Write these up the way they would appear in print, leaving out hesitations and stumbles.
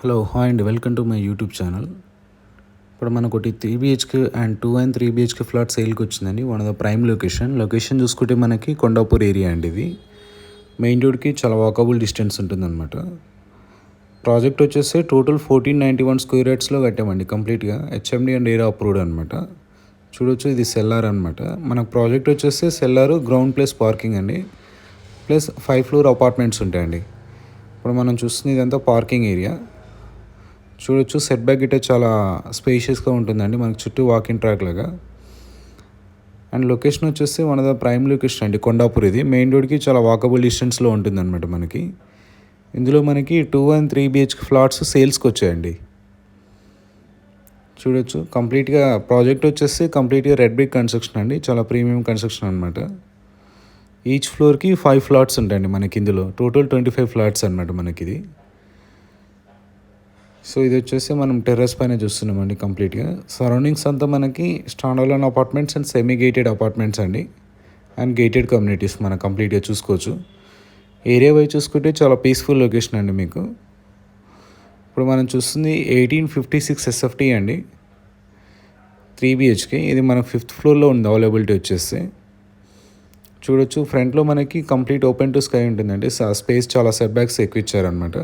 Hello hi అండి, welcome to my YouTube channel. ఇప్పుడు మనకొకటి 3 BHK and 2 and 3 BHK flat సేల్కి వచ్చిందండి. One of the prime location చూసుకుంటే మనకి కొండాపూర్ ఏరియా అండి. ఇది మెయిన్ రోడ్కి చాలా వాకబుల్ డిస్టెన్స్ ఉంటుందన్నమాట. ప్రాజెక్ట్ వచ్చేసి టోటల్ 1491 స్క్వేర్ యార్డ్స్లో కట్టామండి. కంప్లీట్గా హెచ్ఎండి అండ్ ఏరియా అప్రూవ్డ్ అనమాట. చూడొచ్చు, ఇది సెల్లార్ అనమాట. మనకు ప్రాజెక్ట్ వచ్చేసి సెల్లారు, గ్రౌండ్ ప్లస్ పార్కింగ్ అండి, ప్లస్ 5 floor అపార్ట్మెంట్స్ ఉంటాయండి. ఇప్పుడు మనం చూస్తుంది ఇదంతా పార్కింగ్ ఏరియా. చూడొచ్చు, సెట్ బ్యాక్ గిట్టే చాలా స్పేషియస్గా ఉంటుందండి, మనకి చుట్టూ వాకింగ్ ట్రాక్ లాగా. అండ్ లొకేషన్ వచ్చేసి one of the prime location అండి, కొండాపూర్. ఇది మెయిన్ రోడ్కి చాలా వాకబుల్ డిస్టెన్స్లో ఉంటుందన్నమాట మనకి. ఇందులో మనకి 2 and 3 BHK ఫ్లాట్స్ సేల్స్కి వచ్చాయండి. చూడొచ్చు, కంప్లీట్గా ప్రాజెక్ట్ వచ్చేసి కంప్లీట్గా రెడ్ బ్రిక్ కన్స్ట్రక్షన్ అండి, చాలా ప్రీమియం కన్స్ట్రక్షన్ అనమాట. ఈచ్ ఫ్లోర్కి 5 ఫ్లాట్స్ ఉంటాయండి మనకి. ఇందులో టోటల్ 25 ఫ్లాట్స్ అనమాట మనకి ఇది. సో ఇది వచ్చేసి మనం టెర్రస్ పైన చూస్తున్నామండి. కంప్లీట్గా సరౌండింగ్స్ అంతా మనకి స్టాండర్లోన్ apartments and semi gated apartments అండి, అండ్ గేటెడ్ కమ్యూనిటీస్ మనం కంప్లీట్గా చూసుకోవచ్చు. ఏరియా వైజ్ చూసుకుంటే చాలా పీస్ఫుల్ లొకేషన్ అండి మీకు. ఇప్పుడు మనం చూస్తుంది 1856 SFT అండి, 3 BHK. ఇది మన 5th floorలో ఉంది అవైలబిలిటీ వచ్చేసి. చూడొచ్చు, ఫ్రంట్లో మనకి కంప్లీట్ ఓపెన్ టు స్కై ఉంటుందండి. స్పేస్ చాలా సెట్ బ్యాక్స్ ఎక్కువ ఇచ్చారనమాట.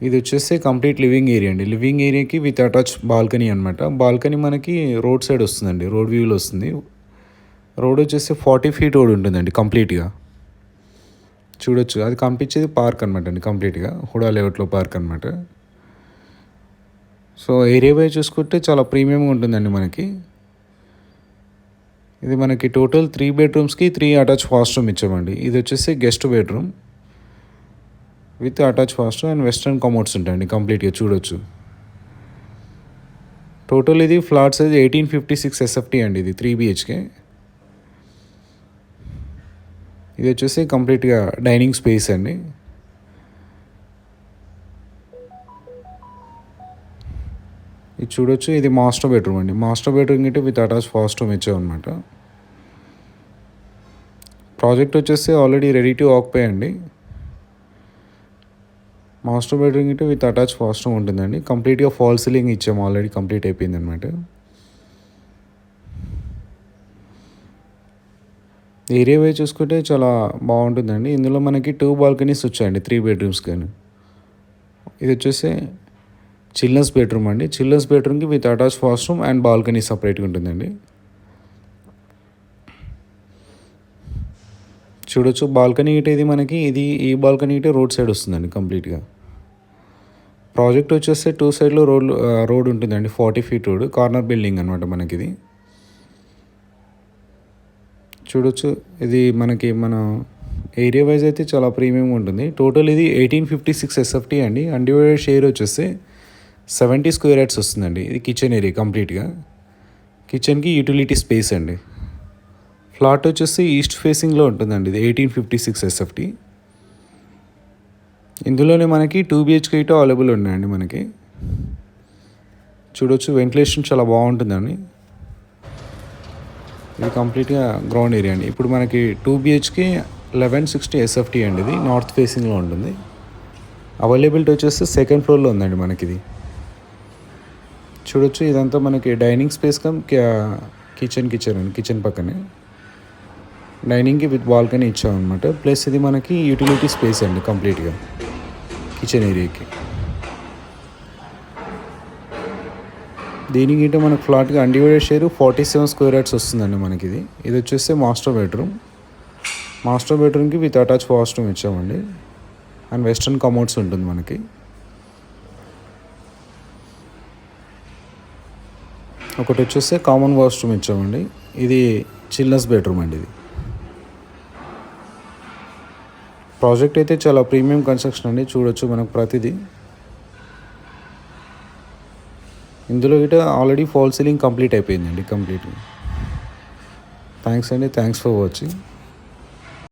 ఇది వచ్చేసి కంప్లీట్ లివింగ్ ఏరియా అండి. లివింగ్ ఏరియాకి విత్ అటాచ్ బాల్కనీ అనమాట. బాల్కనీ మనకి రోడ్ సైడ్ వస్తుందండి, రోడ్ వ్యూలో వస్తుంది. రోడ్ వచ్చేసి 40 feet రోడ్ ఉంటుందండి కంప్లీట్గా. చూడొచ్చు, అది కనిపించేది పార్క్ అనమాట అండి, కంప్లీట్గా హుడా లేఅవుట్లో పార్క్ అనమాట. సో ఏరియా వైజ్ చూసుకుంటే చాలా ప్రీమియంగా ఉంటుందండి మనకి. ఇది మనకి టోటల్ 3 bedrooms 3 అటాచ్ వాష్రూమ్ ఇచ్చామండి. ఇది వచ్చేసి guest bedroom with attach washroom and western commodes ఉంటాయండి కంప్లీట్గా. చూడొచ్చు, టోటల్ ఇది ఫ్లాట్ సైజ్ 1856 SFT అండి. ఇది 3 BHK. ఇది వచ్చేసి కంప్లీట్గా డైనింగ్ స్పేస్ అండి. ఇది చూడొచ్చు, ఇది మాస్టర్ బెడ్రూమ్ అండి. మాస్టర్ బెడ్రూమ్ గిట్టే విత్ అటాచ్ వాష్రూమ్ ఇచ్చామన్నమాట. ప్రాజెక్ట్ వచ్చేసి ఆల్రెడీ రెడీ టు ఆక్యుపై అండి. మాస్టర్ బెడ్రూమ్ గిట్టే విత్ అటాచ్ వాష్రూమ్ ఉంటుందండి. కంప్లీట్గా ఫాల్ సీలింగ్ ఇచ్చాము, ఆల్రెడీ కంప్లీట్ అయిపోయింది అనమాట. ఏరియా వైజ్ చూసుకుంటే చాలా బాగుంటుందండి. ఇందులో మనకి 2 balconies వచ్చాయండి 3 bedrooms కానీ. ఇది వచ్చేసి చిల్డ్రన్స్ బెడ్రూమ్ అండి. చిల్డ్రన్స్ బెడ్రూమ్కి with attach washroom and balcony సపరేట్గా ఉంటుందండి. చూడొచ్చు, బాల్కనీ గిట్ట ఇది మనకి ఈ బాల్కనీ గిట్ట రోడ్ సైడ్ వస్తుందండి కంప్లీట్గా. ప్రాజెక్ట్ వచ్చేస్తే 2 sides రోడ్ ఉంటుందండి, 40 feet రోడ్, కార్నర్ బిల్డింగ్ అనమాట మనకి ఇది. చూడొచ్చు, ఇది మనకి మన ఏరియా వైజ్ అయితే చాలా ప్రీమియంగా ఉంటుంది. టోటల్ ఇది 1856 SFT అండి. అన్డివైడెడ్ షేర్ వచ్చేసి 70 square yards వస్తుందండి. ఇది కిచెన్ ఏరియా కంప్లీట్గా. కిచెన్కి యూటిలిటీ స్పేస్ అండి. ఫ్లాట్ వచ్చేసి ఈస్ట్ ఫేసింగ్లో ఉంటుందండి. ఇది 1856 SFT. ఇందులోనే మనకి 2 BHK అవైలబుల్ ఉన్నాయండి మనకి. చూడొచ్చు, వెంటిలేషన్ చాలా బాగుంటుందండి. ఇది కంప్లీట్గా గ్రౌండ్ ఏరియా అండి. ఇప్పుడు మనకి 2 BHK 1160 SFT అండి. ఇది నార్త్ ఫేసింగ్లో ఉంటుంది. అవైలబిలిటీ వచ్చేసి 2nd floorలో ఉందండి మనకి ఇది. చూడొచ్చు, ఇదంతా మనకి డైనింగ్ స్పేస్ కమ్ కిచెన్ అండి. కిచెన్ పక్కనే డైనింగ్కి విత్ బాల్కనీ ఇచ్చామన్నమాట. ప్లస్ ఇది మనకి యూటిలిటీ స్పేస్ అండి కంప్లీట్గా కిచెన్ ఏరియాకి. దీనికి గిట్ట మనకు ఫ్లాట్గా అన్డివైడెడ్ షేర్ 47 square yards వస్తుందండి మనకి ఇది. ఇది వచ్చేసి మాస్టర్ బెడ్రూమ్. మాస్టర్ బెడ్రూమ్కి విత్ అటాచ్ వాష్రూమ్ ఇచ్చామండి, అండ్ వెస్ట్రన్ కమోడ్స్ ఉంటుంది మనకి. ఒకటి వచ్చేసి కామన్ వాష్రూమ్ ఇచ్చామండి. ఇది చిల్డ్రన్స్ బెడ్రూమ్ అండి. ఇది ప్రాజెక్ట్ అయితే చాలా ప్రీమియం కన్స్ట్రక్షన్ అండి. చూడొచ్చు, మనకు ప్రతిదీ ఇందులో గిట్ట ఆల్రెడీ ఫాల్ సీలింగ్ కంప్లీట్ అయిపోయిందండి కంప్లీట్గా. థ్యాంక్స్ అండి, థ్యాంక్స్ ఫర్ వాచింగ్.